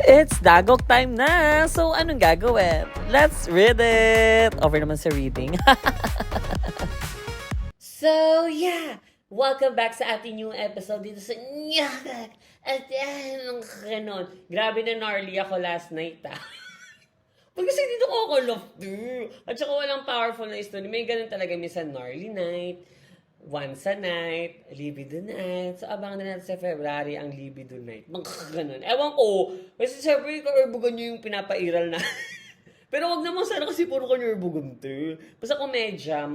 It's Dagok time na! So, anong gagawin? Let's read it! Over naman sa reading. So, yeah! Welcome back sa ating new episode dito sa Nyakag! At yan, ang kanon. Grabe na gnarly ako last night, Pag kasi dito ko ako laughter. At saka walang powerful na story. May ganun talaga minsan gnarly night, once a night, libido night. So, abangan na natin sa February ang libido night. Ganun. Ewan ko. Kasi siyempre, kaurbugan nyo yung pinapairal na. Pero wag naman sana kasi puro kaurbugan to. Basta komedya,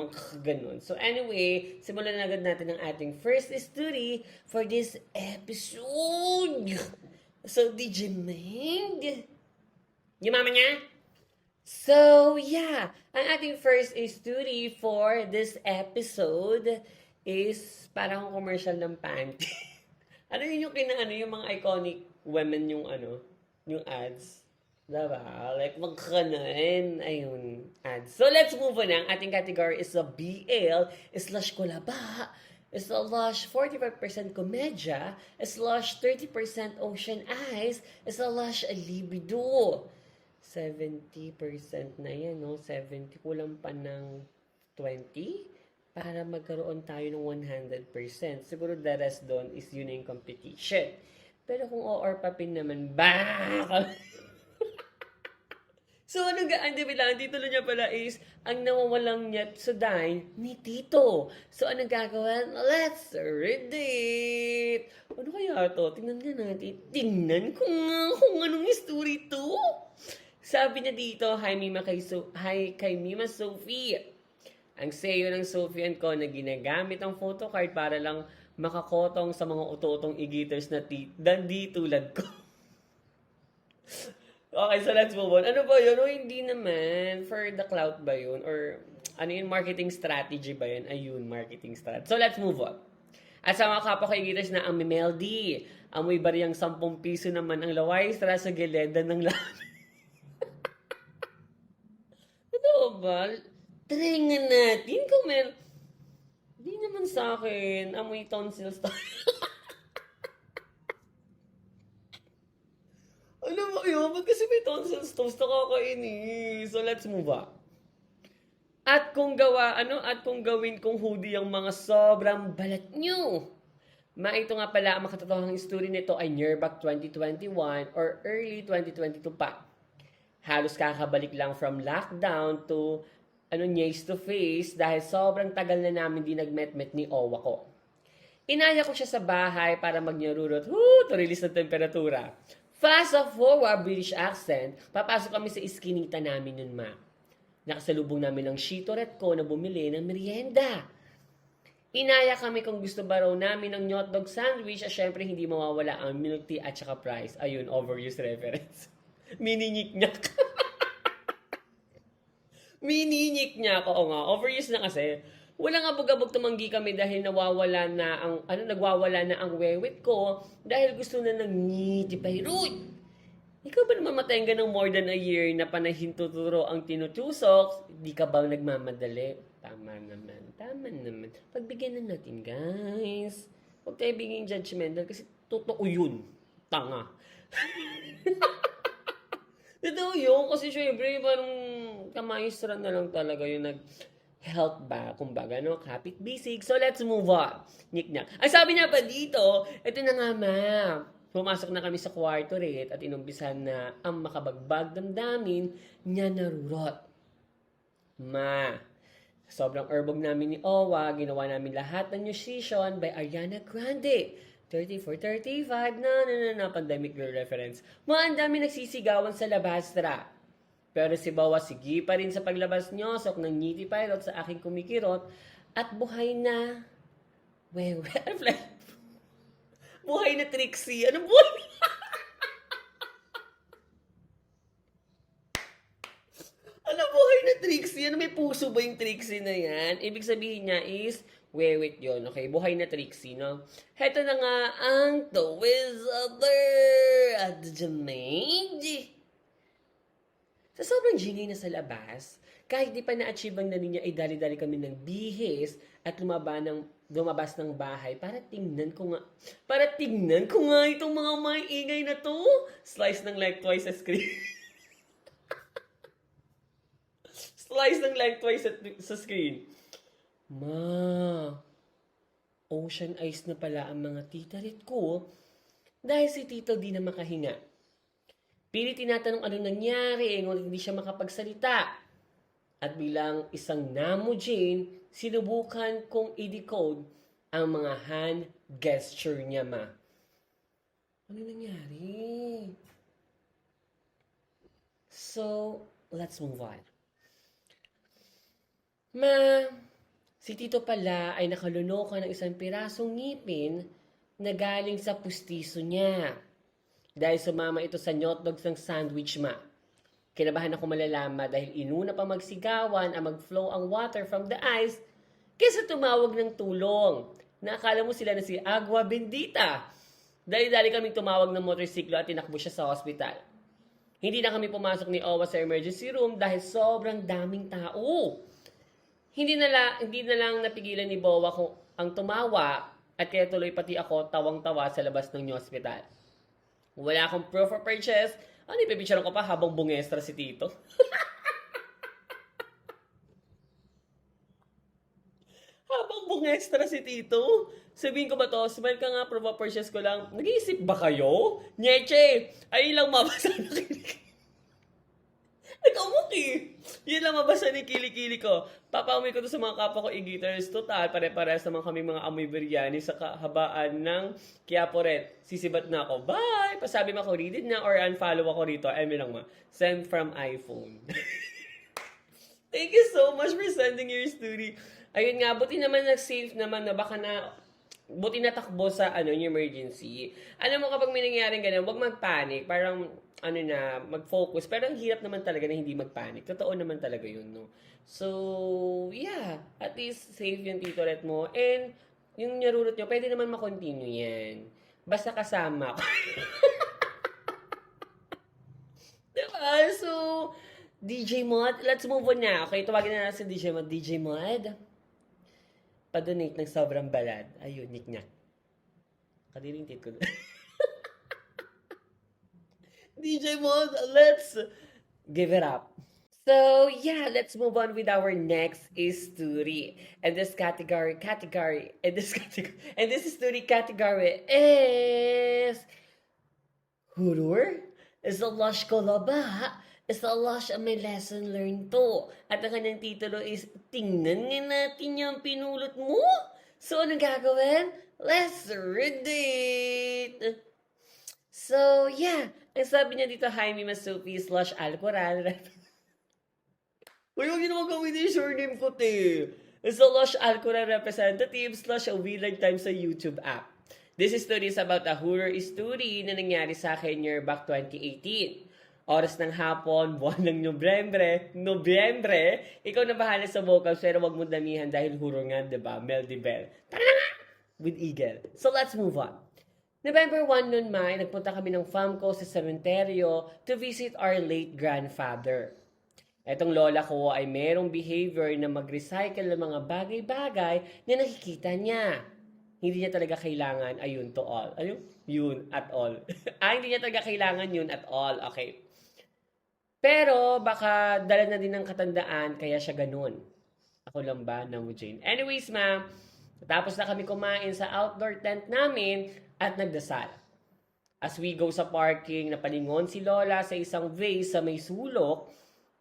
ganun. So anyway, simulan na agad natin ang ating first story for this episode. So, did you mind? Yung mama niya? So, yeah. Ang ating first story for this episode is parang commercial ng panty. Ano yun yung yung mga iconic women yung yung ads. Diba? Like, magkakanan. Ayun, ads. So, let's move on. Ang ating category is a BL slash kulaba slash 45% komedya slash 30% ocean eyes slash libido. 70% na yan, no? 70, kulang pa ng 20 para magkaroon tayo ng 100%. Siguro the rest doon is yun yung competition. Pero kung or papin naman, So, hindi bilang, titulo niya pala is, ang nawawalang niya sa dine ni Tito. So, anong gagawin? Let's read it! Ano kaya to? Tingnan nga natin. Tingnan ko nga kung anong story to. Sabi niya dito, hi kay Mima Sophie. Ang sayo ng Sophie and ko na ginagamit ang photocard para lang makakotong sa mga utotong igiters na di tulad ko. Okay, so let's move on. Ano ba yun? O hindi naman. For the clout ba yun? Or ano yun? Marketing strategy ba yun? Ayun, marketing strategy. So let's move on. At sa mga kapwa kaigitas na ang Meldy, amoy bariyang 10 piso naman ang laway sa gileda ng lahat. Ano ba? Try nga natin kung di naman sa akin. Amoy tonsils tayo. Ano ba yun? Ba't kasi may tonsils toast? Nakakainis. So, let's move on. At kung gawin kong hoodie ang mga sobrang balat nyo. Ito nga pala, ang makatotohang story nito ay near back 2021 or early 2022 pa. Halos kakabalik lang from lockdown to face to face dahil sobrang tagal na namin di nagmet-met ni Owa ko. Inaya ko siya sa bahay para magnyarurot to release ng temperatura. Fast forward, British accent, papasok kami sa iskinita namin nun, ma. Nakasalubong namin ang shitorette ko na bumili ng merienda. Inaya kami kung gusto ba raw namin ng hotdog sandwich at syempre hindi mawawala ang milk tea at saka fries. Ayun, overused reference. Mininyik-nyak. Mininyik-nyak. Oo nga, overused na kasi. Walang abog-abog tumanggi kami dahil nagwawala na ang wewit ko dahil gusto na ng ngiti pairut. Ikaw ba naman matayin ng more than a year na panahin tuturo ang tinutusok? Di ka bang nagmamadali? Tama naman. Pagbigyan na natin, guys. Huwag tayo biging judgmental kasi totoo yun. Tanga. Totoo yun kasi syempre parang kamayostran na lang talaga yung help ba, kumbaga, no? Kapit bisig. So, let's move on. Nyik-nyak. Ang sabi niya pa dito, ito na nga, ma. Pumasok na kami sa kwarto rin at inumpisan na ang makabagbag damdamin niya narurot. Ma, sobrang urbog namin ni Owa, ginawa namin lahat ng musician by Ariana Grande. 34, 35, na, pandemic girl reference. Ang dami nagsisigawan sa labastra. Pero si Bawa sige pa rin sa paglabas nyo, sok ng ngiti pilot sa aking kumikirot, at buhay na, buhay na Trixie. Anong buhay? Ano buhay na Trixie? Ano may puso ba yung Trixie na yan? Ibig sabihin niya is, wewit yun. Okay, buhay na Trixie, no? Heto na nga ang The Wizard at the Maid. Sa sobrang gingay na sa labas, kahit di pa na-achieve ang niya ay dali-dali kami ng bihis at lumaban ng lumabas ng bahay para tingnan ko nga itong mga maingay na to. Slice ng lengthwise sa screen. Slice ng lengthwise sa screen. Ma, ocean ice na pala ang mga titarit ko dahil si Tito di na makahinga. Pili tinatanong ano nangyari, ngunit hindi siya makapagsalita. At bilang isang Namo Jane, sinubukan kong i-decode ang mga hand gesture niya, ma. Ano nangyari? So, let's move on. Ma, si Tito pala ay nakalunoko ng isang pirasong ngipin na galing sa pustiso niya. Dahil sumama ito sa hotdogs ng sandwich, ma. Kinabahan ako malalama dahil inuna pa magsigawan ang mag-flow ang water from the ice kaysa tumawag ng tulong. Nakala mo sila na si Agua Bendita. Dali-dali kaming tumawag ng motorsiklo at tinakbo siya sa hospital. Hindi na kami pumasok ni Owa sa emergency room dahil sobrang daming tao. Hindi na lang napigilan ni Bowa kung ang tumawa at kaya tuloy pati ako tawang-tawa sa labas ng hospital. Wala akong proof of purchase. Ano, ipipicturean ko pa habang bungestra si Tito? Habang bungestra si Tito? Sabihin ko ba to, smile ka nga, proof of purchase ko lang. Nag-iisip ba kayo? Nyeche! Ayun lang mabasa na kilikili. Nag-umuki! Yun lang mabasa ni kilikili ko. Papauwi ko to sa mga kapwa ko e-guitars. Total, pare-pares naman kami mga amoy biryani sa kahabaan ng Quiapo Red. Sisibat na ako. Bye! Pasabi mo ako, read it na or unfollow ako rito. Emi lang ma. Send from iPhone. Thank you so much for sending your story. Ayun nga, buti naman nag-save naman na baka na buti natakbo sa yung emergency. Alam mo kapag may nangyaring ganun, huwag mag-panic. Parang mag-focus. Pero ang hirap naman talaga na hindi mag-panic. Totoo naman talaga yun, no? So, yeah. At least, safe yung titoret mo. And, yung nyarurot nyo, pwede naman makontinue yan. Basta kasama ko. Diba? So, DJ Mod, let's move on na. Okay, tawagin na natin si DJ Mod. DJ Mod, pa-donate ng sobrang balad. Ayun, nik-nak. Kadiring tit ko. DJ Mod, let's give it up. So, yeah, let's move on with our next story. And this story category is horror? Is a lush ko ba? Is a lush may lesson learned to. At ang kanyang titulo is, tingnan nga natin yung pinulot mo. So, anong gagawin? Let's read it! So, yeah. Ang sabi niya dito, Jaime Masupi / Alcoral. Uy, huwag niyo naman gawin yung surname ko, te. It's a Lush Alcoral representative / a Wheeler Times sa YouTube app. This story is about a horror story na nangyari sa akin year back 2018. Oras ng hapon, buwan ng Nobyembre, ikaw na bahala sa vocals pero wag mo damihan dahil horror nga, diba? Mel Bell. Tara na nga! With Eagle. So let's move on. November 1 noon, May, nagpunta kami ng fam ko sa sementeryo to visit our late grandfather. Etong lola ko ay merong behavior na mag-recycle ng mga bagay-bagay na nakikita niya. Hindi niya talaga kailangan ayun to all. Ayun? Yun at all. Hindi niya talaga kailangan yun at all. Okay. Pero baka dala na din ng katandaan kaya siya ganun. Ako lang ba, Namo Jane? Anyways, ma'am, tapos na kami kumain sa outdoor tent namin at nagdasal. As we go sa parking, napalingon si Lola sa isang vase sa may sulok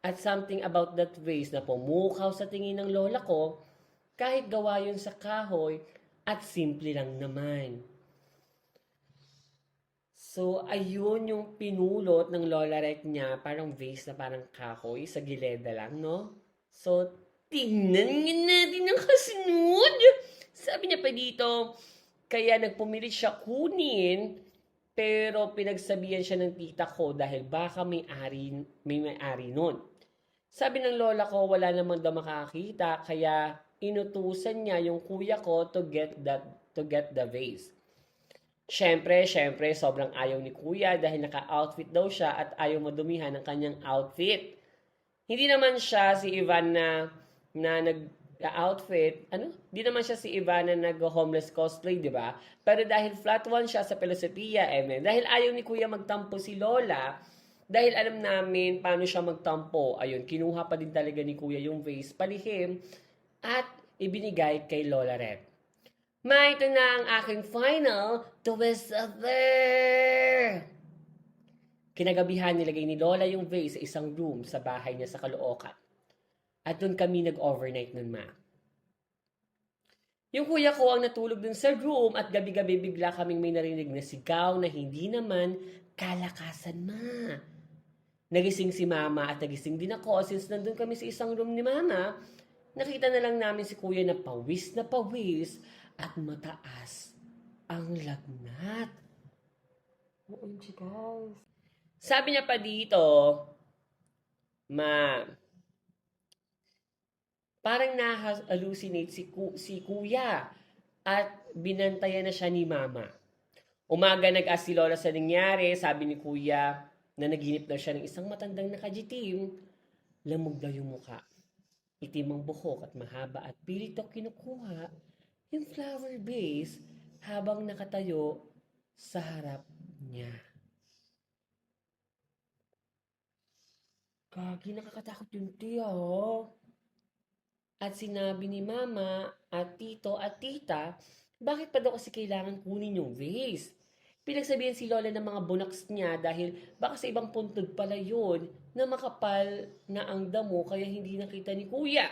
at something about that vase na pumukaw sa tingin ng lola ko kahit gawa yun sa kahoy at simple lang naman. So, ayun yung pinulot ng Lola Rek niya, parang vase na parang kahoy sa gileda lang, no? So, tingnan nga natin ang kasunod. Sabi niya pa dito, kaya nagpumilit siya kunin, pero pinagsabihan siya ng tita ko dahil baka may may-ari nun. Sabi ng lola ko, wala namang daw makakita, kaya inutusan niya yung kuya ko to get the vase. Syempre, sobrang ayaw ni kuya dahil naka-outfit daw siya at ayaw madumihan ng kanyang outfit. Hindi naman siya si Ivan na outfit, di naman siya si Ivana nag-homeless cosplay, di ba? Pero dahil flat one siya sa Filosofia, dahil ayaw ni Kuya magtampo si Lola, dahil alam namin paano siya magtampo, ayun, kinuha pa din talaga ni Kuya yung vase, palihim, at ibinigay kay Lola Red. Ito na ang aking final twist there. Kinagabihan nilagay ni Lola yung vase sa isang room sa bahay niya sa Caloocan. At doon kami nag-overnight nun, ma. Yung kuya ko ang natulog dun sa room at gabi-gabi bigla kaming may narinig na sigaw na hindi naman kalakasan, ma. Nagising si mama at nagising din ako since nandun kami sa isang room ni mama. Nakita na lang namin si kuya na pawis at mataas ang lagnat. OMG, guys. Sabi niya pa dito, ma, parang na-hallucinate si kuya at binantayan na siya ni mama. Umaga nag-ask si Lola sa nangyari, sabi ni kuya na naginip daw siya ng isang matandang nakajitim. Lamog daw yung muka. Itim ang buhok at mahaba at pilit daw kinukuha yung flower vase habang nakatayo sa harap niya. Gagi, nakakatakot yung tiya, oh. At sinabi ni mama at tito at tita, bakit pa daw kasi kailangan kunin yung vase? Pinagsabihan si Lola ng mga bunaks niya dahil baka sa ibang puntod pala yun na makapal na ang damo kaya hindi nakita ni kuya.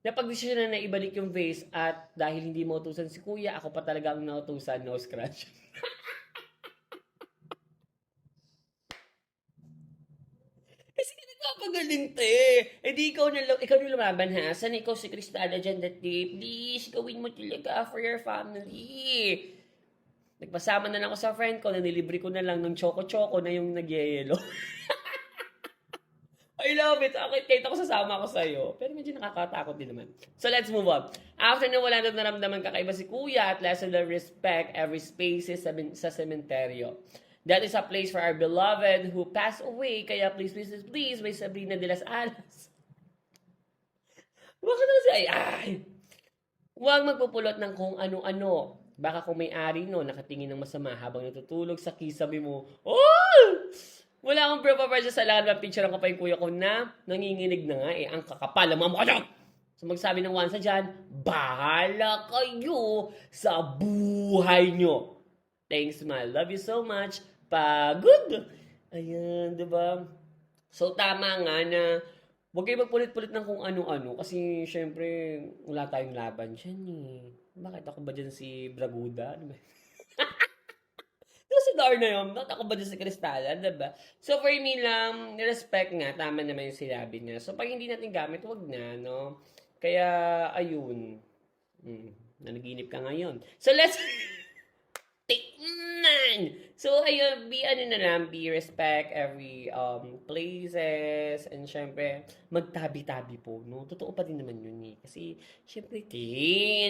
Napagdesisyonan na ibalik yung vase at dahil hindi mautusan si kuya, ako pa talaga ang nautusan, no scratch. Kasi nagpapagaling te. Eh di ikaw na lumaban ha. San ikaw si Cristala dyan that day? Please, gawin mo talaga for your family. Nagpasama na lang ako sa friend ko na nilibre ko na lang ng choco-choco na yung nagyayelo. I love it. Kahit ako sasama ako sa'yo. Pero medyo nakakatakot din naman. So let's move on. After na wala na naramdaman kakaiba si kuya at lesson of respect every spaces sa cementerio. That is a place for our beloved who passed away. Kaya please, may Sabrina de las Alas. Bakit naman siya? Ay! Huwag magpupulot ng kung ano-ano. Baka kung may-ari no, nakatingin ng masama habang natutulog sa kisame mo. Oh! Wala akong prepare sa lakad ng picture ko pa yung kuya ko na nanginginig na nga ang kakapal ang mga mukha dyan. So magsabi ng wansa dyan, bahala kayo sa buhay nyo. Thanks, ma. Love you so much. Pagod. Ayan, diba? So tama nga na huwag kayo magpulit-pulit ng kung ano-ano kasi syempre wala tayong laban dyan eh. Bakit ako ba dyan si Braguda? Diba? Si Darna yun, bakit ako ba dyan si Cristala? Diba? So for me lang, respect nga, tama naman yung sinabi niya. So pag hindi natin gamit, wag na, no? Kaya, ayun. Nanaginip ka ngayon. So let's take none! So ayun, be respect every places and syempre magtabi-tabi po, no? Totoo pa din naman yun eh. Kasi syempre,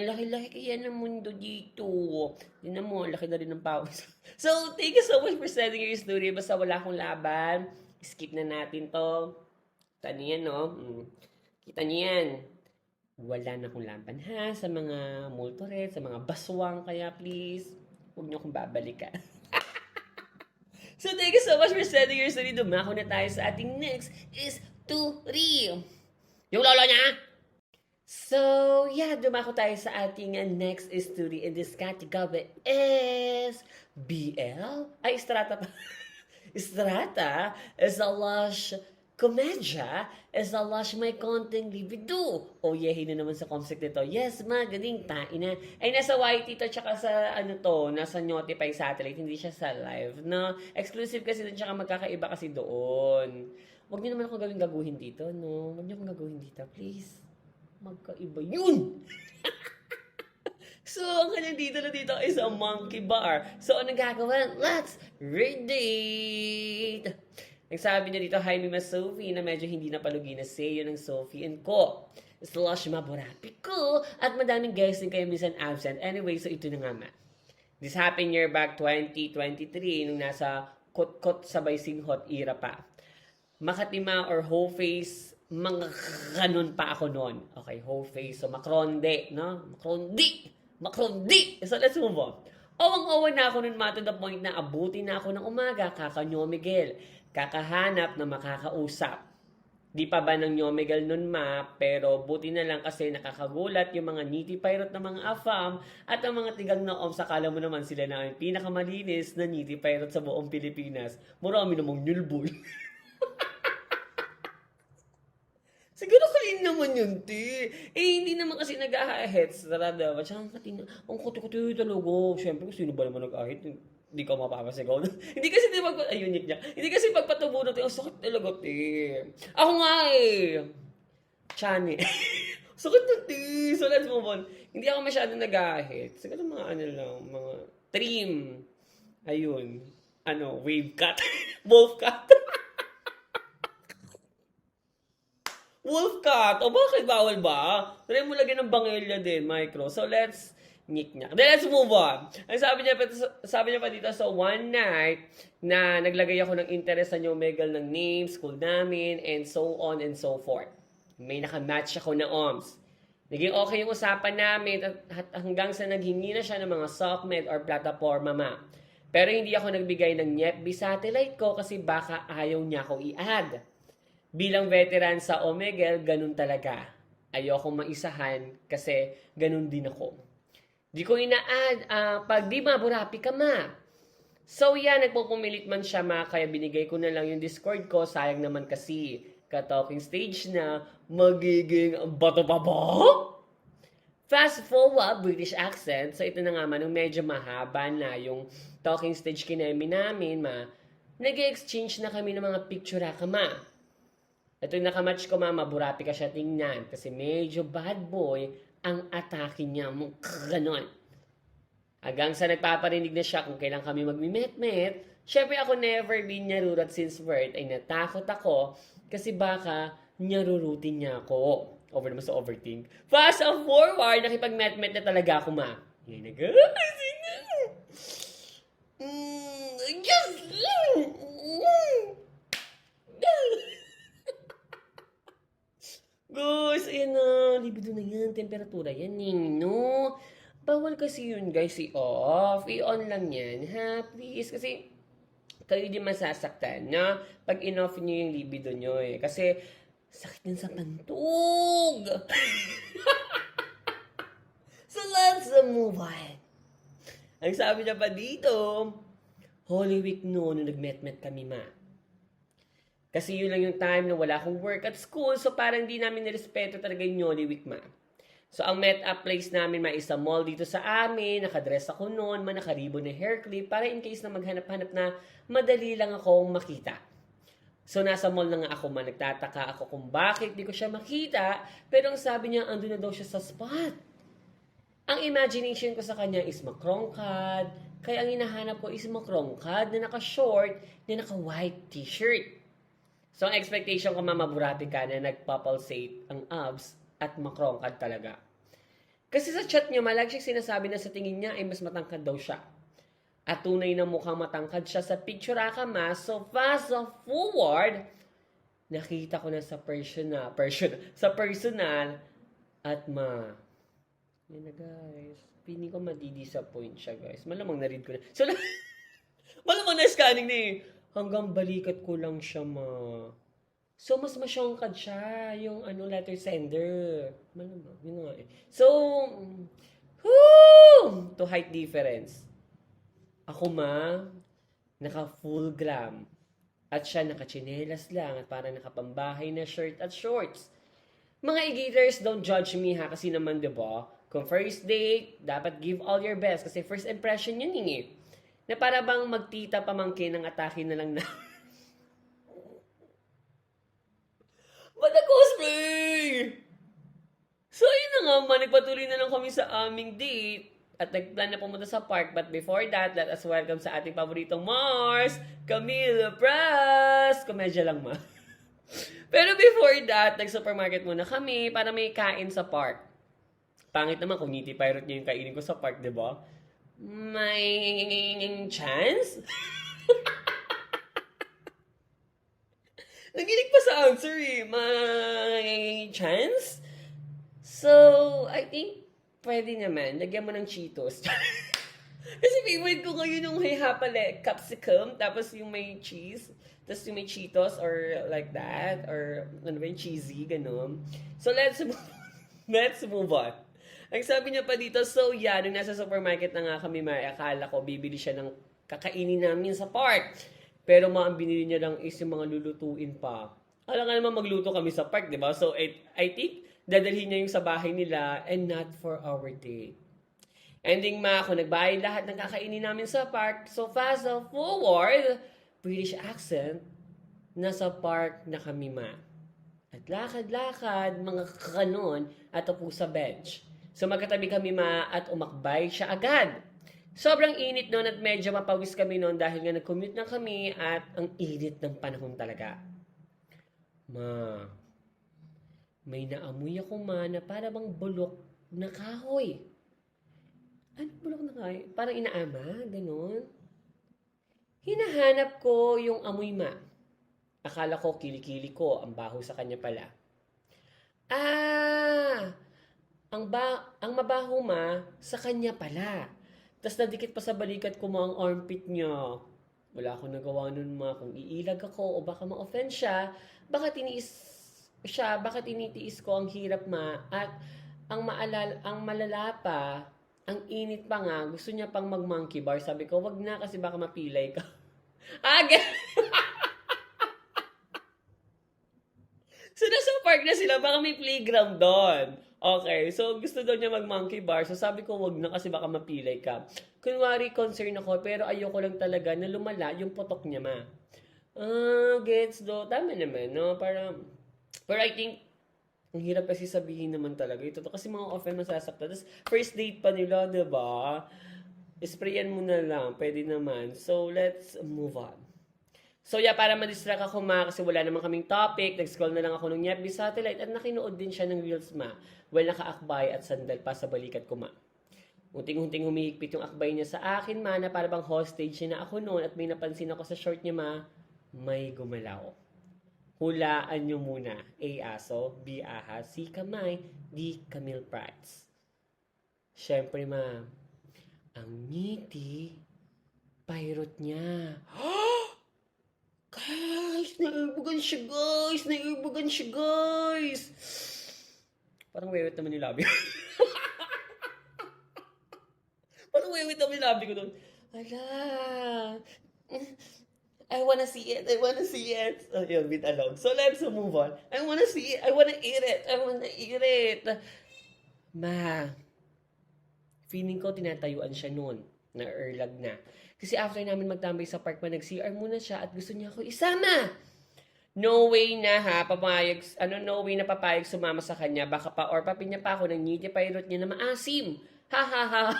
laki-laki kaya ng mundo dito. Yun na mo, laki na rin ng pawis. So thank you so much for sending your story. Basta wala akong laban, skip na natin to. Kita niyo yan, no? Kita niyo yan. Wala na akong laban ha sa mga multoret, sa mga baswang, kaya please, huwag niyo akong babalikan. So, thank you so much for sending your story. Dumako na tayo sa ating next story. Yung lolo niya. So, yeah, dumako tayo sa ating next story in this category is BL? Ay, Strata pa. Strata is a lush komedya is a lush may konting libido. Oh, yehin na naman sa concept nito. Yes, magaling ina. Ay, nasa YT to, tsaka sa, nasa Notify Satellite, hindi siya sa live, no? Exclusive kasi doon, tsaka magkakaiba kasi doon. Huwag niyo naman ako gaguhin dito, no? Huwag niyo akong gaguhin dito, please. Magkaiba yun! So, ang kanyang dito is a monkey bar. So, anong gagawin? Let's read it! Nagsabi niya dito, hi, Miss Sophie, na medyo hindi napalugi na seyo ng Sophie and ko. Slush maburapi ko, at madaming guests din kayo minsan absent. Anyway, so ito na nga ma. This happened year back 2023, nung nasa kot-kot sabay singhot era pa. Makatima or whole face mga ganun pa ako noon. Okay, whole face. So, Macronde, no? Macrondi! So, let's move on. Owang-owa na ako nun to the point na abutin na ako ng umaga, kakanyo Miguel. Kakahanap na makakausap. Di pa ba ng Miguel nun pero buti na lang kasi nakakagulat yung mga nitty pirate na mga afam at ang mga tigang na sakala mo naman sila na ang pinakamalinis na nitty pirate sa buong Pilipinas. Marami namang nilboy. Siguro clean naman yun, ti. Hindi naman kasi nag-ahit sa rada. Tsaka ang kuti-kuti talaga. Siyempre, sino ba naman nag-ahit? Hindi ka mapapasigaw. Hindi kasi, ayun niya. Hindi kasi pagpatubunod, ang sakit talaga, ti. Ako nga Chani. Sakit na, ti. So, let's move on. Hindi ako masyado nag-ahit. Siguro mga mga trim. Ayun. Wave cut. Wolf cut. Wolf cut! O bakit bawal ba? Try mo lagyan ng bangelya din, micro. So let's nyik-nyak. Then let's move on. Ang sabi niya pa dito, so one night na naglagay ako ng interest sa Omegle ng name, school namin, and so on and so forth. May nakamatch ako na OMS. Naging okay yung usapan namin at hanggang sa naghingi na siya ng mga SOCMED or plataforma Pero hindi ako nagbigay ng NYEPB satellite ko kasi baka ayaw niya ako i-add. Bilang veteran sa Omegle, ganun talaga. Ayoko maisahan kasi ganun din ako. Di ko ina-add, pag di maburapi ka So yan, nagpupumilit man siya kaya binigay ko na lang yung Discord ko. Sayang naman kasi, ka-talking stage na, magiging bato pa ba? Fast forward, British accent. So ito na nga nung medyo mahaba na yung talking stage kinemi namin nag-exchange na kami ng mga picture Ito yung nakamatch ko, maburapi ka siya tingnan. Kasi medyo bad boy ang atake niya. Ganon. Hanggang sa nagpaparinig na siya kung kailan kami magmi-met-met. Siyempre ako never been nyarurat since birth. Ay natakot ako kasi baka nyarurutin niya ako. Over naman sa overthink. Fast forward, nakipag-met-met na talaga ako Yan na guys. Guys, ayan na. Libido na yan. Temperatura yan, no? Bawal kasi yun, guys. I-off. I-on lang yan, ha? Please. Kasi, kayo di masasaktan, no? Pag in-off nyo yung libido nyo, Kasi, sakit yan sa pantog. So, let's move on. Ang sabi niya pa dito, Holy Week noon, nag-met-met kami, Kasi yun lang yung time na wala akong work at school, so parang di namin nirespeto talaga yung Holy Week, So, ang met-up place namin, is a mall dito sa amin, nakadress ako noon, nakaribon na hair clip, para in case na maghanap-hanap na, madali lang akong makita. So, nasa mall na nga ako, nagtataka ako kung bakit di ko siya makita, pero ang sabi niya, andun na daw siya sa spot. Ang imagination ko sa kanya is makrongkad, kaya ang hinahanap ko is makrongkad na naka-short, na naka-white t-shirt. So, ang expectation ko, maburapi ka na nagpapulsate ang abs at makrongkad talaga. Kasi sa chat niya, malagi siya sinasabi na sa tingin niya ay mas matangkad daw siya. At tunay na mukhang matangkad siya sa picture So, fast forward, nakita ko na sa personal at yan na guys. Piling ko madidisappoint siya guys. Malamang na-read ko na. So, malamang na-scanning na Hanggang balikat ko lang siya, So, mas masyongkad siya, yung letter sender. Malamang, yun nga So, to height difference. Ako naka full glam. At siya naka-chinelas lang at parang nakapambahay na shirt at shorts. Mga igiters, don't judge me kasi naman, diba? Kung first date, dapat give all your best kasi first impression yun Na para bang magtita pamangkin ng atake na lang na. Ba't cosplay? So, yun na nga nagpatuloy na lang kami sa aming date. At nagplan na pumunta sa park. But before that, let us welcome sa ating paboritong Mars, Camille Pras. Komedya lang Pero before that, nag-supermarket muna kami para may kain sa park. Pangit naman kung nitty pirate niya yung kainin ko sa park, diba? May chance? Naginig pa sa answer eh. May chance? So, I think, pwede naman. Lagyan mo ng Cheetos. Kasi favorite ko ngayon yung may hapale, capsicum, tapos yung may cheese, tapos yung may Cheetos or like that, or ano ba yung cheesy, gano'n. So, let's move on. Ang sabi niya pa dito, so yeah, nung nasa supermarket na nga kami, akala ko bibili siya ng kakainin namin sa park. Pero ang binili niya lang is yung mga lulutuin pa. Alam nga naman magluto kami sa park, di ba? So, I think, dadalhin niya yung sa bahay nila and not for our date. Ending ako, nagbayad lahat ng kakainin namin sa park. So, fast forward, British accent, nasa park na kami At lakad-lakad, mga kakanon, at upo sa bench. So magkatabi kami at umakbay siya agad. Sobrang init noon at medyo mapawis kami noon dahil nga nag-commute na kami at ang init ng panahon talaga. May naamoy ako na para bang bulok na kahoy. Ano bulok na kahoy? Parang inaama, ganun. Hinahanap ko yung amoy Akala ko kilikili ko, ang baho sa kanya pala. Ang mabaho sa kanya pala. Tapos nadikit pa sa balikat ko ang armpit niya. Wala akong nagawa nun kung iilag ako o baka ma-offend siya. Baka tinitiis ko ang hirap at ang malala pa, ang init pa nga, gusto niya pang mag-monkey bar. Sabi ko, wag na kasi baka mapilay ka. So, nasa park na sila, baka may playground doon. Okay, so gusto daw niya mag-monkey bar. So, sabi ko, wag na kasi baka mapilay ka. Kunwari, concern ako, pero ayoko lang talaga na lumala yung putok niya, gets do. Tama naman, no? Pero I think, ang hirap kasi sabihin naman talaga. Ito kasi mga often masasaktan. Tapos, first date pa nila, diba? Sprayan mo na lang. Pwede naman. So, let's move on. So yeah, para ma-distract ako kasi wala naman kaming topic, nag-scroll na lang ako ng FB Satellite at nakinood din siya ng Reels while nakaakbay at sandal pa sa balikat ko Unting-unting humihigpit yung akbay niya sa akin na para bang hostage niya na ako noon at may napansin ako sa short niya may gumalaw. Hulaan niyo muna. A. Aso, B. Ahas, C. Kamay, D. Camille Price. Siyempre ang ngiti, pirate niya. Guys, naibugan siya, guys. Parang wewet naman yung labi. Parang wewet naman yung labi ko doon. Ala. I wanna see it. Oh, yun, bit alone. So, let's move on. I wanna see it. I wanna eat it. Feeling ko tinatayuan siya noon. Na-erlag na. Kasi after namin magtambay sa park, nag-CR muna siya at gusto niya ako isama. No way na papayag sumama sa kanya. Baka papinya pa ako ng ngiti pirate niya na maasim. Ha.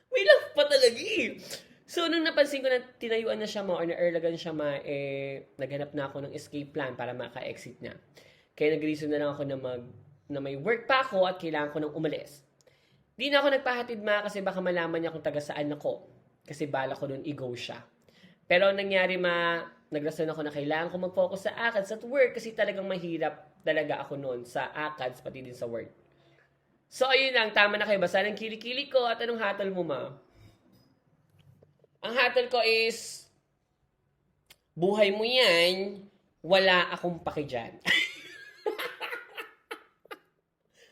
May laugh pa talaga eh. So, nung napansin ko na tinayuan na siya or na-erlagan siya naghanap na ako ng escape plan para maka-exit na. Kaya nag-reason na lang ako na may work pa ako at kailangan ko nang umalis. Di na ako nagpahatid kasi baka malaman niya kung taga saan ako. Kasi bala ko nun i-go siya. Pero ang nangyari nagrason ako na kailangan ko mag-focus sa ACADS at work kasi talagang mahirap talaga ako noon sa ACADS pati din sa work. So ayun lang, tama na kayo. Basta ng kilikili ko at anong hatol mo Ang hatol ko is buhay mo yan, wala akong paki dyan.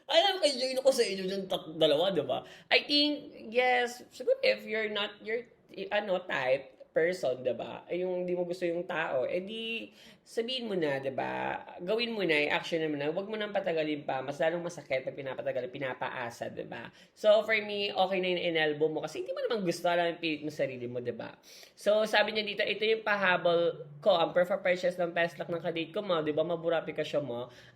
Alam kayo, join ako sa inyo dyan dalawa, diba? I think, yes, siguro if you're not your, type person, diba? Yung hindi mo gusto yung tao, di, sabihin mo na, diba? Gawin mo na, action mo na, huwag mo nang patagalin pa, mas lalong masakit pag pinapatagalin, pinapaasa, diba? So, for me, okay na yung inelbow mo, kasi hindi mo naman gusto, alam yung pilit mo sarili mo, diba? So, sabi niya dito, ito yung pahabol ko, ang prefer purchase ng Peslak ng kadate ko diba? Maburapi ka siya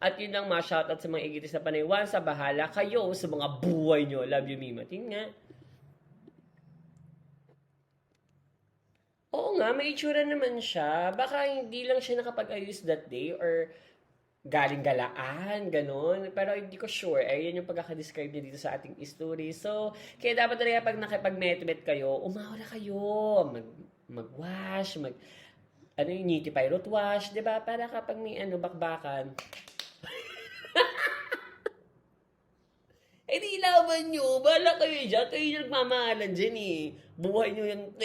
at yun lang shoutout sa mga igitis na panaywan, sa bahala kayo, sa mga buhay nyo. Love you, Mima. Tingnan nga. Oo nga, may itsura naman siya. Baka hindi lang siya nakapag-ayos that day or galing galaan, ganun. Pero hindi ko sure. Yan yung pagkaka-describe niya dito sa ating story. So, kaya dapat talaga pag nakipag-met kayo, umawala kayo. Mag-wash, ano yung Niti Pirate Wash, di ba? Para kapag may bakbakan. Eh di laban nyo, bala kayo dyan. Kayo yung nagmamahalan dyan Buhay nyo yan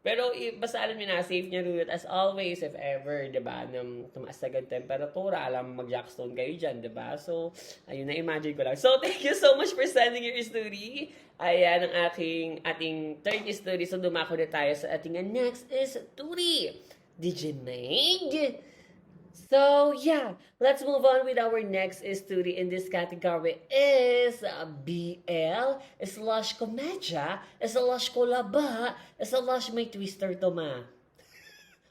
Pero basta alam nyo na, safe nyo rulot as always, if ever, di ba, na tumaas agad temperatura, alam mag-jackstone kayo dyan, di ba? So, ayun na, imagine ko lang. So, thank you so much for sending your story. Ayan ang ating third story. So, dumako na tayo sa ating next story. Did you make? So, yeah, let's move on with our next story in this category is BL slash komedya slash kolaba slash may twister to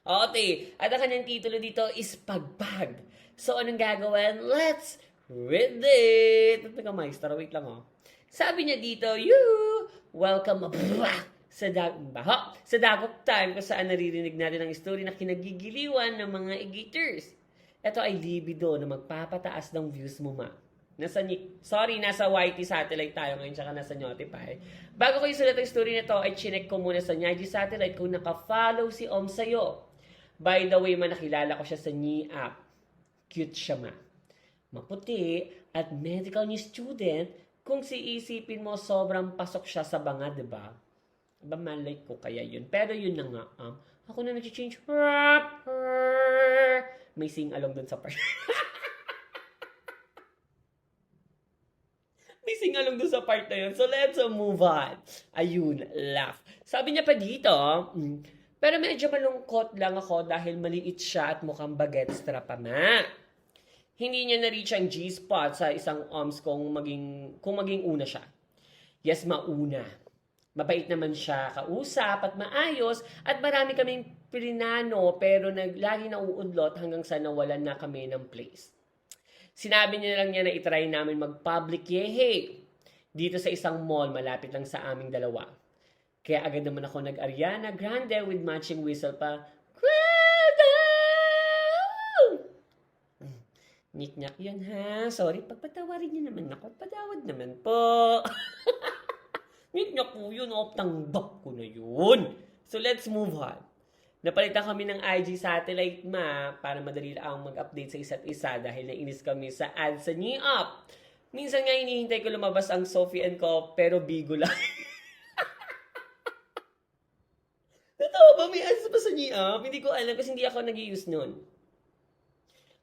Okay, at ang kanyang titulo dito is Pagpag. So, anong gagawin? Let's read it! Teka, Maestra, wait lang Sabi niya dito, welcome sa Dagok Time kung saan naririnig natin ang story na kinagigiliwan ng mga e-gators. Ito ay libido na magpapataas ng views mo nasa YT satellite tayo ngayon tsaka nasa Notify. Bago ko isulat ang story na to, ay chinek ko muna sa YT satellite kung naka-follow si Om sa'yo. By the way, nakilala ko siya sa Ni app. Cute siya maputi at medical ni student. Kung siisipin mo, sobrang pasok siya sa banga, diba? Malike ko kaya yun. Pero yun na nga, ako na nag-change. May sing-along dun sa part. May sing-along dun sa part na yun. So, let's move on. Ayun, laugh. Sabi niya pa dito, pero medyo malungkot lang ako dahil maliit siya at mukhang bagets pa Hindi niya na-reach ang G-spot sa isang OMS kung maging una siya. Yes, mauna. Mabait naman siya kausap at maayos at marami kaming plinano pero lagi nauudlot hanggang sa nawalan na kami ng place. Sinabi niya lang niya na itry namin mag-public yehe dito sa isang mall malapit lang sa aming dalawa. Kaya agad naman ako nag-Ariana Grande with matching whistle pa. Nyik-nyak yan ha. Sorry, pagpatawarin niyo naman ako. Patawad naman po. Nyik-nyak po yun. Tanggap ko na yun. So, let's move on. Napalitan kami ng IG satellite para madali lang mag-update sa isa't isa dahil nainis kami sa ad sa Ni-up. Minsan nga hinihintay ko lumabas ang Sophie and Co. pero bigo lang. Natawa ba? May ads ba sa Ni-up? Hindi ko alam kasi hindi ako nag-use nun.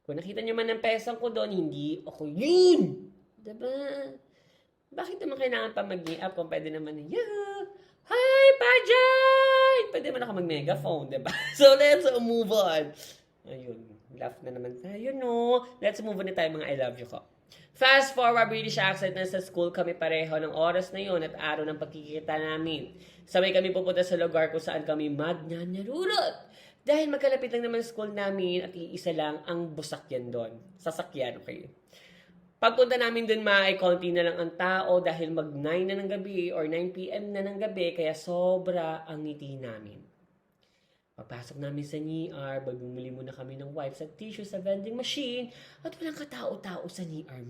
Kung nakita nyo man ng pesang ko doon, hindi ako yun! Diba? Bakit naman kailangan pa mag-Ni-up kung pwede naman Hi, Pajay! Pwede naman ako mag-megaphone, diba? So, let's move on. Ayun, laugh na naman tayo, no? Let's move on na tayo mga I love you ko. Fast forward, British accent na sa school kami pareho ng oras na yon at araw ng pagkikita namin. Sabay kami pupunta sa lugar kung saan kami magnanarurot. Dahil magkalapit lang naman school namin at iisa lang ang busakyan doon. Sasakyan, okay? Pagpunta namin doon ay konti na lang ang tao dahil mag-9 na ng gabi or 9 p.m. na ng gabi kaya sobra ang ngiti namin. Pagpasok namin sa NIR, bumili muna kami ng wipes at tissue sa vending machine at walang katao-tao sa NIR,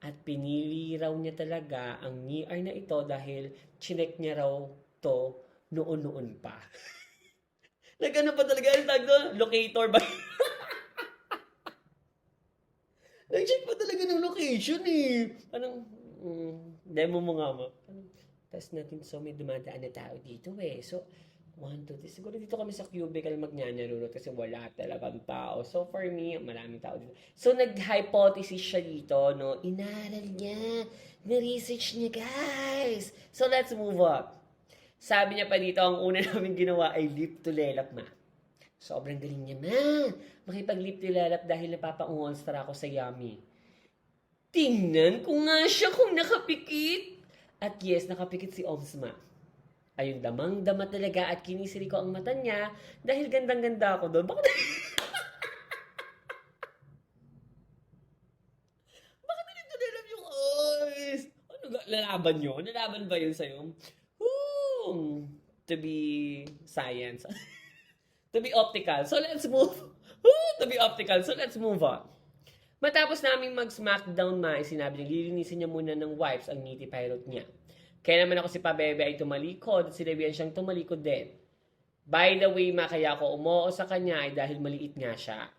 At pinili raw niya talaga ang NIR na ito dahil chinek niya raw to noon-noon pa. Nagano pa talaga ang tag doon? Locator ba? Nag-check pa talaga ng location demo mo nga test natin so may dumadaan na tao dito So, 1, 2, 3. Siguro dito kami sa cubicle magnyanyarurot kasi wala talagang tao. So, for me, maraming tao dito. So, nag-hypothesis siya dito, no? Inaral niya. Na-research niya, guys. So, let's move up. Sabi niya pa dito, ang una namin ginawa ay lip to lelap, Sobrang galing niya, Makipag-lip to lelap dahil napapa-monster ako sa Yummy. Tingnan ko nga siya kung nakapikit. At yes, nakapikit si Oms, Ayun, damang-dama talaga at kinisiri ko ang mata niya dahil gandang-ganda ako doon. Bakit nito lelap yung eyes? Ano, lalaban nyo? Lalaban ba yun sa'yo? To be science. To be optical. So, let's move. To be optical. So, let's move on. Matapos naming mag-smackdown sinabi niya, lilinisin niya muna ng wipes ang niti pirate niya. Kaya naman ako si Pabebe ay tumalikod at sinabihan siyang tumalikod din. By the way, kaya ako umoo sa kanya ay dahil maliit nga siya.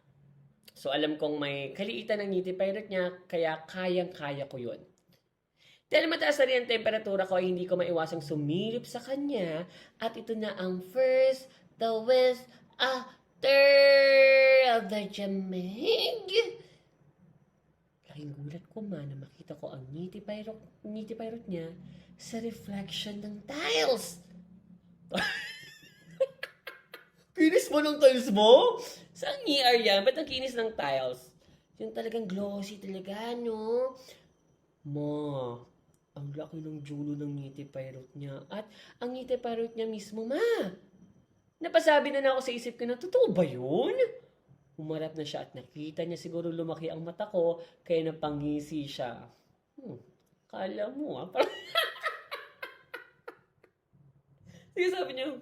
So alam kong may kaliitan ng ngiti pirate niya, kaya kayang-kaya ko yun. Dahil mataas na rin ang temperatura ko ay hindi ko maiwasang sumilip sa kanya at ito na ang first, the west, after of the jamig. Laking gulat ko na makita ko ang ngiti pirate niya sa reflection ng tiles. Kinis mo ng tiles mo? Saan ER yan? Ba't ang kinis ng tiles? Yung talagang glossy talaga, no? Ma, ang laki ng julo ng ngiti pirate niya. At ang ngiti pirate niya mismo, ma. Napasabi na ako sa isip ko na, totoo ba yun? Umarap na siya at nakita niya siguro lumaki ang mata ko, kaya napangisi siya. Kala mo, parang... Sige, sabi niya,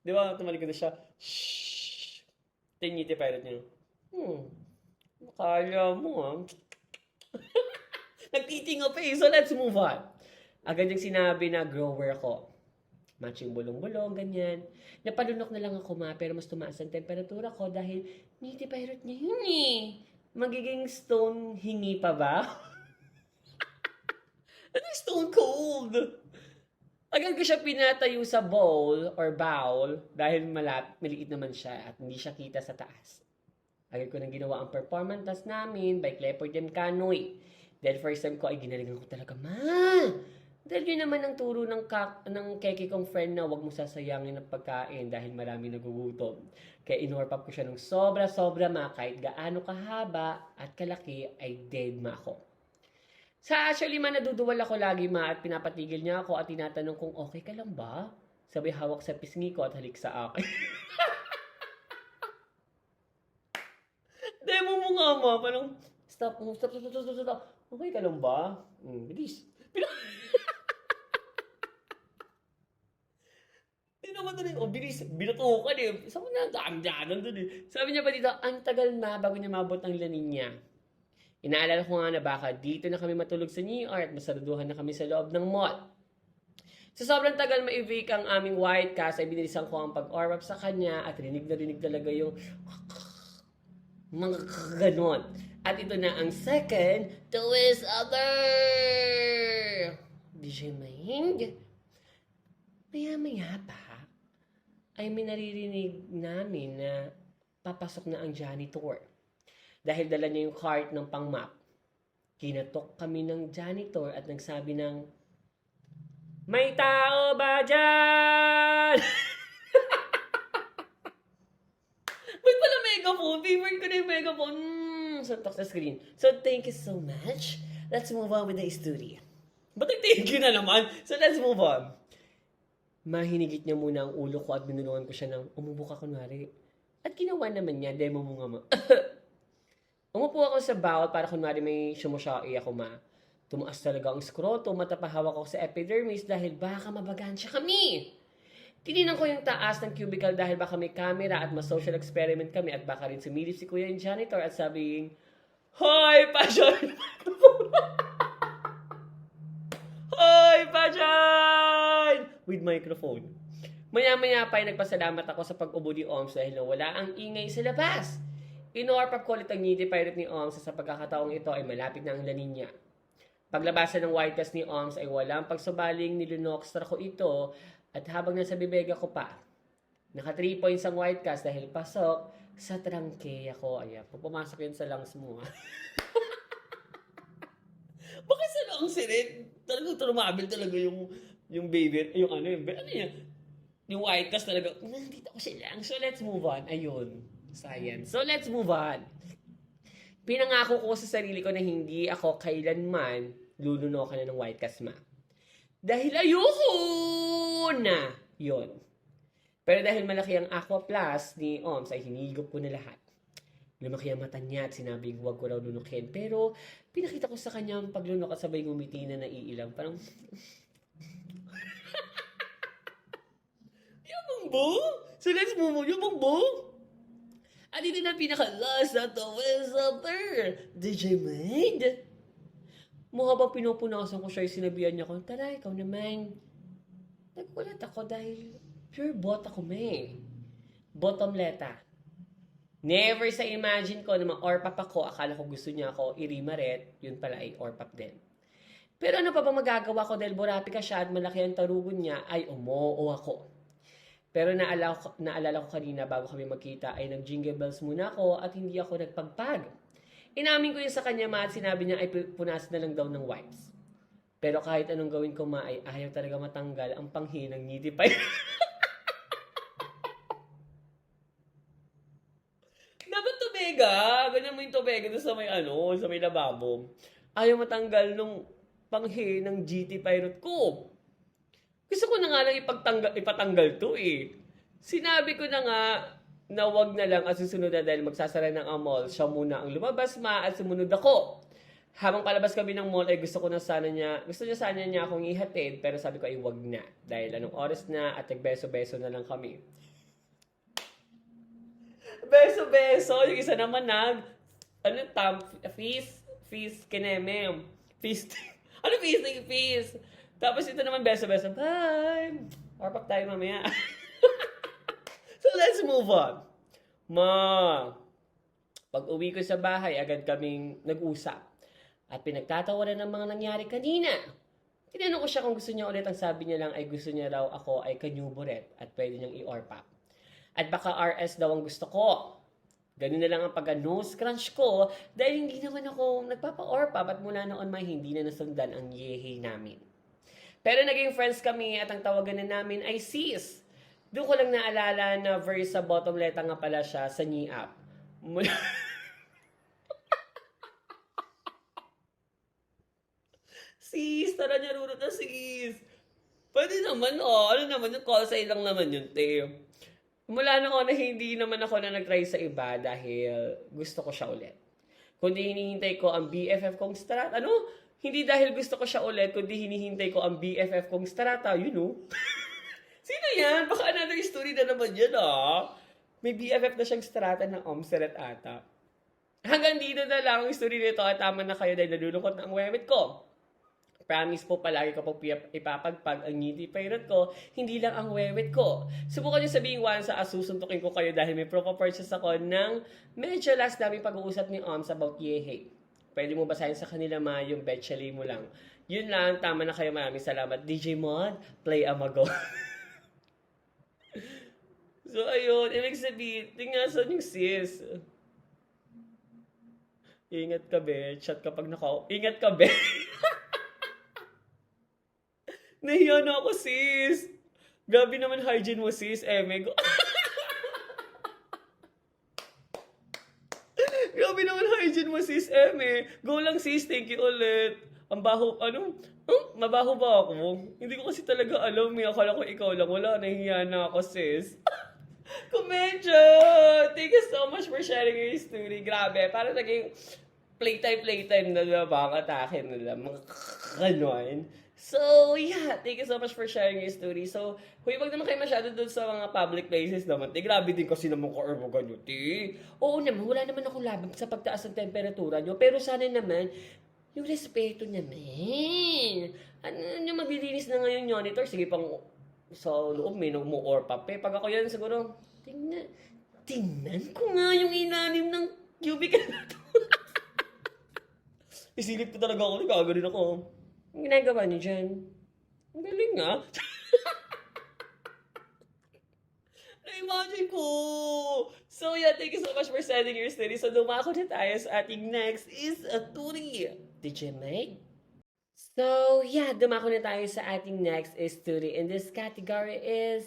di ba, tumalikod na siya, shhh, ngiti pirate niya. Kala mo, Nagtitinga pa So let's move on. Agad yung sinabi na grower ako. Matching bulong-bulong, ganyan. Napalunok na lang ako pero mas tumaas ang temperatura ko dahil ngiti pirate niya yun Magiging stone hingi pa ba? Ano stone cold? Agad ko siya pinatayo sa bowl dahil maliit naman siya at hindi siya kita sa taas. Agad ko nang ginawa ang performance namin by Clifford M. Canoy. Dahil first time ko ay ginalingan ko talaga, ma! Dahil yun naman ang turo ng keke kong friend na huwag mo sasayangin ng pagkain dahil marami nagugutom. Kaya inorpap ko siya ng sobra-sobra kahit gaano kahaba at kalaki ay dead ako. Actually naduduwal ako lagi at pinapatigil niya ako at tinatanong kung okay ka lang ba? Sabay hawak sa pisngi ko at halik sa akin. Demo mo nga ma, parang stop. Okay ka lang ba? Bilis. Hindi naman doon bilis. Binatukan Sabi na, daan doon Sabi niya pa dito, ang tagal bago niya mabot ang lanin niya. Inaalala ko nga na baka dito na kami matulog sa New York at masaluduhan na kami sa loob ng mall. Sa sobrang tagal ma-evict ang aming white cast ay binilisan ko ang pag-orwap sa kanya at rinig na rinig talaga yung mga ganon. At ito na ang second, twist other. DJ Mahing. Maya-maya pa, ay may naririnig namin na papasok na ang janitor. Dahil dala niya yung cart ng pang-map. Kinatok kami ng janitor at nagsabi ng, may tao ba dyan? Ba't pala megaphone? Favorite ko na yung megaphone. Suntok sa screen. So, thank you so much. Let's move on with the story. Ba't thank you na naman? So, let's move on. Mahinigit niya muna ang ulo ko at binulungan ko siya ng umubo ka kunwari. At ginawa naman niya, demo mo nga ma. Umupo ako sa bawal para kunwari may sumusyai ako ma. Tumaas talaga ang skroto, matapahawak ako sa epidermis dahil baka mabagansya kami. Tininan ko yung taas ng cubicle dahil baka may camera at mas-social experiment kami at baka rin sumilip si kuya yung janitor at sabing, hoy, pasyon! hoy, pasyon! With microphone. Maya-maya pa ay nagpasalamat ako sa pag-ubo ni Oms dahil wala ang ingay sa labas. Inorpap ko ulit ang ngiti pirate ni Oms sa pagkakataong ito ay malapit na ang lanin niya. Paglabasan ng white cast ni Oms ay walang pagsubaling nilunokster ko ito at habang nasa bibega ko pa, naka 3 points ang white cast dahil pasok sa trangke ako. Ayan, pumasok yun sa lungs mo. Bakit sa lungs rin? Talagang tumabil talaga yung baby, yung ano yan? Yung white cast talaga, nandito ko sila. So let's move on. Ayun, science. So let's move on. Pinangako ko sa sarili ko na hindi ako kailanman lulunokan na ng white cast ma. Dahil ayoko na yun. Pero dahil malaki ang Aqua Plus ni Oms ay hinigop ko na lahat. Lumaki ang mata niya at sinabing huwag ko raw lunukin. Pero pinakita ko sa kanya ang paglunok at sabay ngumiti na naiilang. Parang, yabang bo? So let's move on. Yabang bo? At ito na pinaka-last na to is DJ Maid. Mukha ba pinupunasan ko siya yung sinabihan niya ko, tara, ikaw naman. Nagkulat ako dahil pure bot ako, may. bottomleta. Never sa imagine ko na ma-orpap ako, akala ko gusto niya ako i-rimaret, yun pala ay orpap din. Pero ano pa ba magagawa ko dahil borapika siya at malaki ang tarugon niya, ay umoo ako. Pero naalala ko kanina bago kami magkita ay nag-jingle bells muna ako at hindi ako nagpagpag. Inamin ko yun sa kanya at sinabi niya ay punas na lang daw ng wipes. Pero kahit anong gawin ko ay ayaw talaga matanggal ang panghinang ngiti pa. Dapat tubega. Ganyan mo yung tubega doon sa may sa may lababo. Ayaw matanggal nung panghe ng GT Pirate ko. Gusto ko na nga lang ipatanggal to eh. Sinabi ko na nga na wag na lang at susunod na dahil magsasara ng mall. Siya muna ang lumabas at sumunod ako. Habang palabas kami ng mall ay gusto niya sana niya akong ihatid pero sabi ko ay wag na. Dahil anong oras na at nagbeso-beso na lang kami. Beso-beso. Yung isa naman feast, kineme. Feast. Ano feast? Tapos ito naman beso-beso. Bye! Orpap tayo mamaya. So let's move on. Pag uwi ko sa bahay, agad kaming nag-usap. At pinagtatawanan ng mga nangyari kanina. Tinanong ko siya kung gusto niya ulit. Ang sabi niya lang ay gusto niya raw ako ay kanyuburet at pwede niyang i-orpap. At baka RS daw ang gusto ko. Ganun na lang ang pagka-nose crunch ko dahil hindi naman ako nagpapa-orpap at mula noon may hindi na nasundan ang yehe namin. Pero naging friends kami at ang tawagan na namin ay sis. Doon ko lang naalala na verse sa bottomleta nga pala siya sa NIAP. Sis, tara niya rurot na sis. Pwede naman ano naman yung call sign lang naman yun, te. Mula noon na hindi naman ako na nag-try sa iba dahil gusto ko siya ulit. Kundi hinihintay ko ang BFF kong strata. Hindi dahil gusto ko siya ulit, kundi hinihintay ko ang BFF kong strata, Sino yan? Baka another story na naman yan, May BFF na siyang strata ng Omseret ata. Hanggang dito na lang ang story nito at tama na kayo dahil nalulungkot na ang webit ko. Promise po palagi ko po ipapagpag ang ngiti pirate ko, hindi lang ang wewet ko. Subukan niyo sabihin once susuntukin ko kayo dahil may purchase ako ng medyo last namin pag-uusap ni Oms about yehe. Pwede mo basahin sa kanila yung betchali mo lang. Yun lang, tama na kayo. Maraming salamat. DJ Mod, play Amago. So ayun, ibig sabihin, tingnan saan yung sis. Ingat ka be, chat kapag ingat ka be. Nahiya na ako, sis. Grabe naman hygiene mo, sis. Meg. Grabe naman hygiene mo, sis. Go lang, sis. Thank you ulit. Ang baho, mabaho ba ako? Hindi ko kasi talaga alam. Akala ko ikaw lang. Wala, nahiya na ako, sis. Komedyo! Thank you so much for sharing your story. Grabe. Parang naging playtime na baka atake nila. Mga kanon. So, yeah, thank you so much for sharing your story. So, huwag naman kayo masyado doon sa mga public places naman. Grabe din kasi naman ko mo ganyan, Oo naman, wala naman akong laban sa pagtaas ng temperatura nyo. Pero sana naman, yung respeto naman. Ano maglilinis na ngayon monitor? Sige pang sa loob, may mo-orpap. Pag ako yan, siguro, tingnan ko nga yung ilalim ng cubicle na to. Isilip ko talaga ako, gaganin ako. Ang ginagawa niyo dyan? Ang galing nga. Na-imagine ko. So yeah, thank you so much for sending your story. So dumako na tayo sa ating next is a Turi. DJ Meg? So yeah, dumako na tayo sa ating next is Turi. And this category is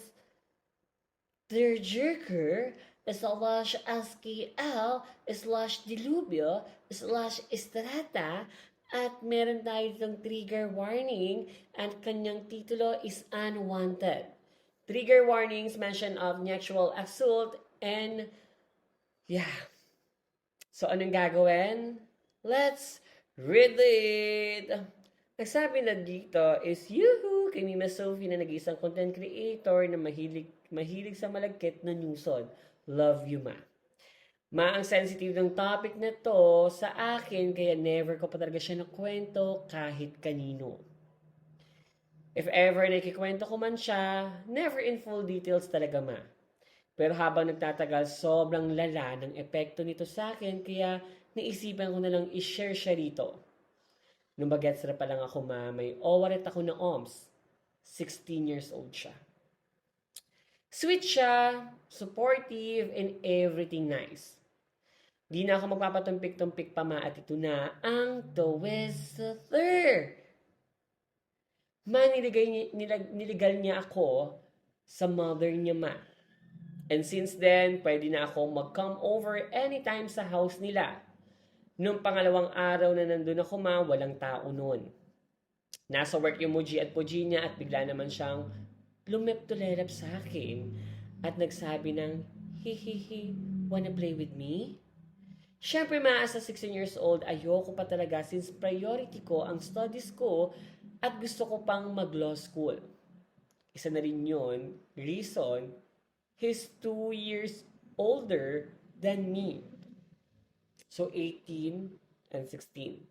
Der Jerker / SKL / Dilubyo / Estrata. At meron tayo ditong trigger warning at kanyang titulo is Unwanted. Trigger warnings mention of sexual assault and yeah. So anong gagawin? Let's read it! Nagsabi na dito is yuhu! Kay Mima Sophie na nag-iisang content creator na mahilig sa malagkit na newsod. Love you, ma. Ang sensitive ng topic na to sa akin, kaya never ko pa talaga siya nakwento kahit kanino. If ever nakikwento ko man siya, never in full details talaga, ma. Pero habang nagtatagal, sobrang lala ng epekto nito sa akin, kaya naisipan ko na lang i-share siya rito. Nung bagets na pa lang ako may owaret ako na OMS. 16 years old siya. Sweet siya, supportive, and everything nice. Di na ako magpapatumpik-tumpik pa at ito na ang twister. Niligal niya ako sa mother niya And since then, pwede na ako mag-come over anytime sa house nila. Nung pangalawang araw na nandun ako walang tao nun. Nasa work yung Muji at Puji niya at bigla naman siyang lumep-tulelep sa akin at nagsabi ng, hihihi, wanna play with me? Siyempre as a 16 years old, ayoko pa talaga since priority ko ang studies ko at gusto ko pang mag-law school. Isa na rin yun, reason, he's 2 years older than me. So 18 and 16.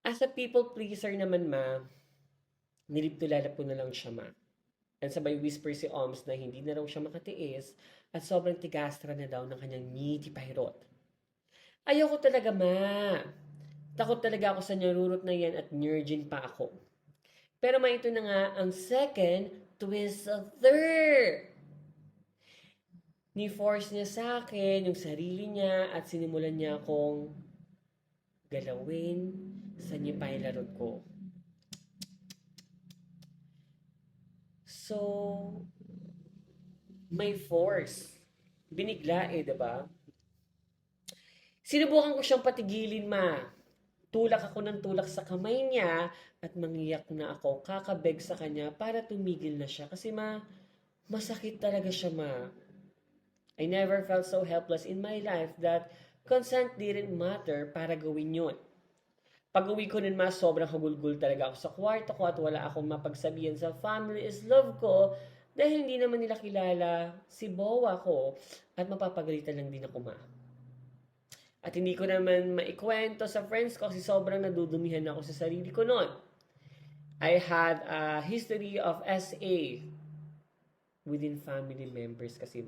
As a people pleaser naman niliptulala po na lang siya And sabay whisper si Oms na hindi na raw siya makatiis at sobrang tigastra na daw ng kanyang meaty pahirot. Ayoko talaga Takot talaga ako sa nyarurot na yan at nurgin pa ako. Pero ito na nga ang second twister. Ni-force niya sa akin yung sarili niya at sinimulan niya akong galawin sa nipaylarot ko. So, may force. Binigla diba? Sinubukan ko siyang patigilin Tulak ako ng tulak sa kamay niya at mangiyak na ako. Kakabeg sa kanya para tumigil na siya. Kasi masakit talaga siya I never felt so helpless in my life that consent didn't matter para gawin yun. Pag-uwi ko nun sobrang hagulgul talaga ako sa kwarto ko at wala akong mapagsabihan sa family is love ko dahil hindi naman nila kilala si Bowa ko at mapapagalitan lang din ako At hindi ko naman maikwento sa friends ko kasi sobrang nadudumihan ako sa sarili ko noon. I had a history of SA within family members kasi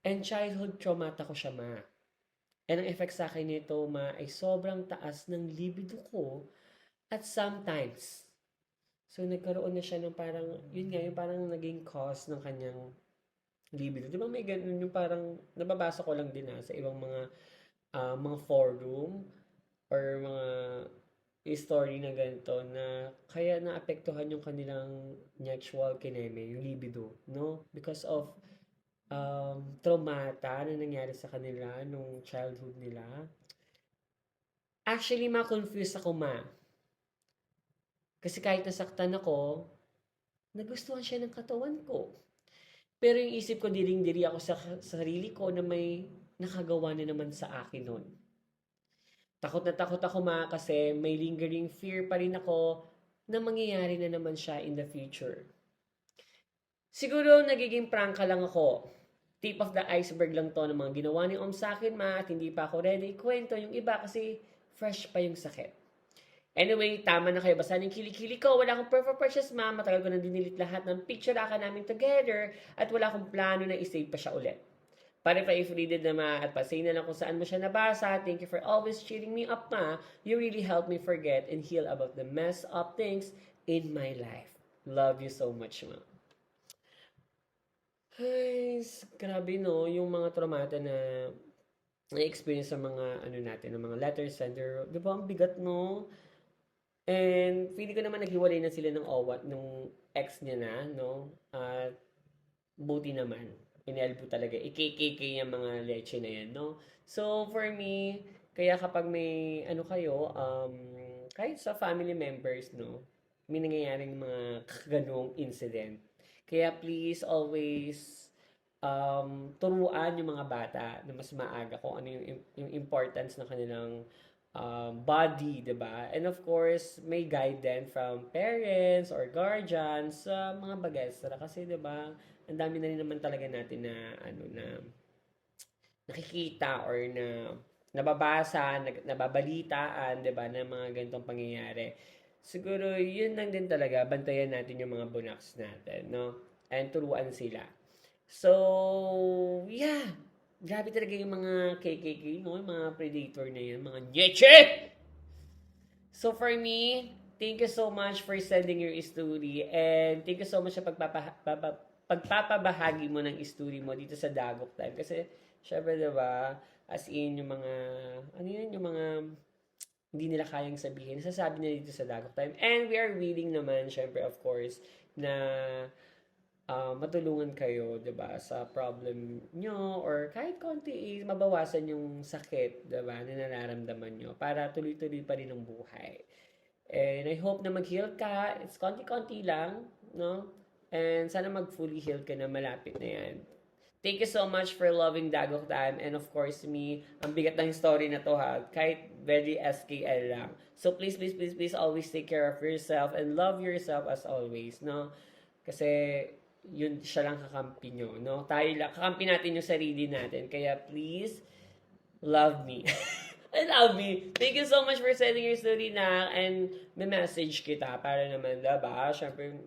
And childhood traumata ko siya And ang effect sa akin nito ay sobrang taas ng libido ko at sometimes. So nagkaroon na siya ng parang, yun nga, yung parang naging cause ng kanyang libido. Di ba may ganun yung parang, nababasa ko lang din sa ibang mga forum or mga story na ganito na kaya naapektuhan yung kanilang sexual kineme, yung libido, no? Because of traumata na nangyari sa kanila nung childhood nila. Actually, confused ako Kasi kahit nasaktan ako, nagustuhan siya ng katawan ko. Pero yung isip ko, diring-diri ako sa sarili ko na may nakagawa na naman sa akin nun. Takot na takot ako kasi may lingering fear pa rin ako na mangyayari na naman siya in the future. Siguro nagiging prangka lang ako. Tip of the iceberg lang to ng mga ginawa ni Om sa akin at hindi pa ako ready ikwento yung iba kasi fresh pa yung sakit. Anyway, tama na kayo. Basta yung kilikili ko. Wala akong precious matagal ko nang dinilit lahat ng picture namin together at wala akong plano na isave pa siya ulit. Para if readed na at pasay na lang kung saan mo siya nabasa. Thank you for always cheering me up You really helped me forget and heal about the messed up things in my life. Love you so much Ay, grabe yung mga traumata na na-experience sa mga natin, ng mga letter sender. Di ba ang bigat And feeling ko naman naghiwalay na sila ng nung ex niya At buti naman. Inelbo talaga. IKKK yung mga leche na yan, So, for me, kaya kapag may kayo, kahit sa family members, may nangyayaring mga ganong incident. Kaya please always turuan yung mga bata na mas maaga kung ano yung importance ng kanilang body, diba? And of course, may guidance from parents or guardians sa mga bagestra kasi diba, ang dami na rin naman talaga natin na na nakikita or na nababasa, nababalitaan, diba, na mga ganitong pangyayari. siguro yun lang din talaga, bantayan natin yung mga bunaks natin, no? And turuan sila. So, yeah. Grabe talaga yung mga KKK, no? Yung mga predator na yan, mga nyeche! So for me, thank you so much for sending your story and thank you so much sa pagpapabahagi mo ng story mo dito sa Dagok Time. Kasi, syempre, diba, as in, yung mga, ano yun, yung mga hindi nila kayang sabihin, nasasabi nila dito sa Dagok Time. And we are willing naman, syempre, of course, na matulungan kayo, 'di ba, sa problem nyo or kahit konti mabawasan yung sakit, 'di ba, na nararamdaman nyo para tuloy-tuloy pa rin ang buhay. And I hope na mag-heal ka. It's konti-konti lang, no? And sana mag-fully heal ka na malapit na yan. Thank you so much for loving Dagok Time and of course me. Ang bigat ng story na to ha. Kahit very SKL lang. So please, please, please, please always take care of yourself and love yourself as always, no? Kasi yun siya lang kakampi nyo, no? Tayo lang, kakampi natin yung sarili natin. Kaya please, love me. I love me. Thank you so much for sending your story na and may message kita para naman, diba? Siyempre,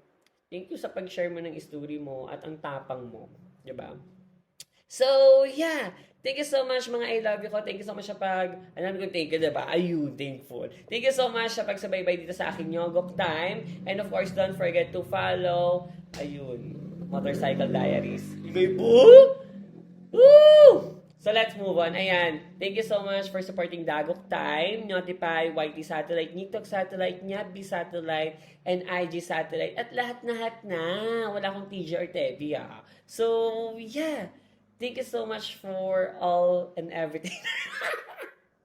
thank you sa pag-share mo ng story mo at ang tapang mo, diba? So, yeah. Thank you so much mga I love you ko. Thank you so much sa alam ko thank you, diba? Ayun, thankful. Thank you so much sa pagsabaybay dito sa aking Nyogok Time. And of course, don't forget to follow, Motorcycle Diaries. Ingay po! Woo! So, let's move on. Ayan. Thank you so much for supporting Dagok Time, Notify, YT Satellite, TikTok Satellite, Nyabi Satellite, and IG Satellite. At lahat-lahat na. Wala akong TJ or Tevi, ah. So, yeah. Thank you so much for all and everything.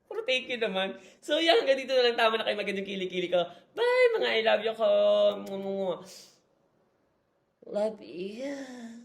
Puro thank you naman. So, yeah. Hanggang dito na lang. Tama na kayo magandang kilikili ko. Bye, mga I love you ko. Love you.